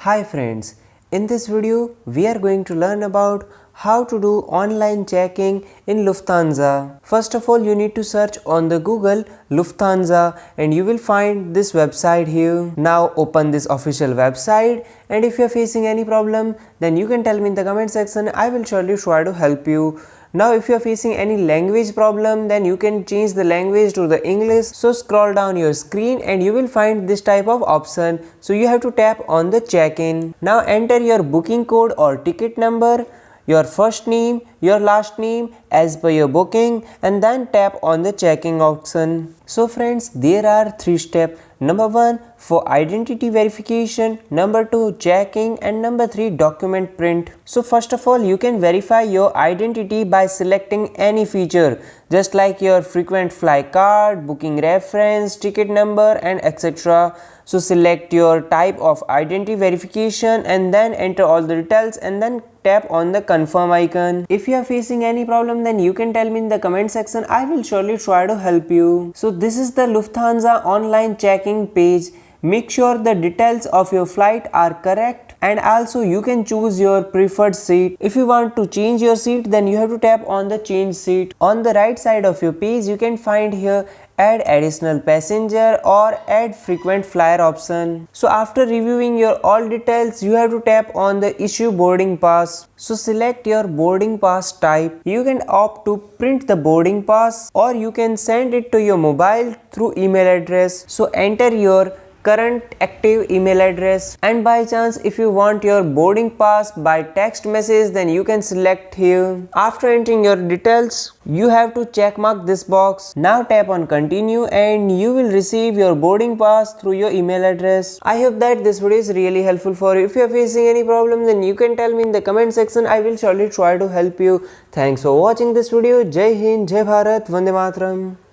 Hi friends, in this video we are going to learn about how to do online checking in Lufthansa. First of all, you need to search on the Google Lufthansa and you will find this website here. Now open this official website, and if you are facing any problem then you can tell me in the comment section. I will surely try to help you. Now if you are facing any language problem then you can change the language to the English. So scroll down your screen and you will find this type of option. So you have to tap on the check-in. Now enter your booking code or ticket number, your first name, your last name as per your booking, and then tap on the checking option. So friends, there are 3 steps. Number 1 for identity verification, number 2 checking, and number 3 document print. So first of all, you can verify your identity by selecting any feature just like your frequent fly card, booking reference, ticket number, and etc. So select your type of identity verification and then enter all the details and then tap on the confirm icon. If you are facing any problem then you can tell me in the comment section. I will surely try to help you. So this is the Lufthansa online checking page. Make sure the details of your flight are correct, and also you can choose your preferred seat. If you want to change your seat then you have to tap on the change seat. On the right side of your page you can find here add additional passenger or add frequent flyer option. So after reviewing your all details you have to tap on the issue boarding pass. So select your boarding pass type. You can opt to print the boarding pass or you can send it to your mobile through email address. So enter your current active email address, and by chance if you want your boarding pass by text message then you can select here. After entering your details you have to check mark this box. Now tap on continue and you will receive your boarding pass through your email address. I hope that this video is really helpful for you. If you are facing any problem then you can tell me in the comment section. I will surely try to help you. Thanks for watching this video. Jai Hind, Jai Bharat, Vande Mataram.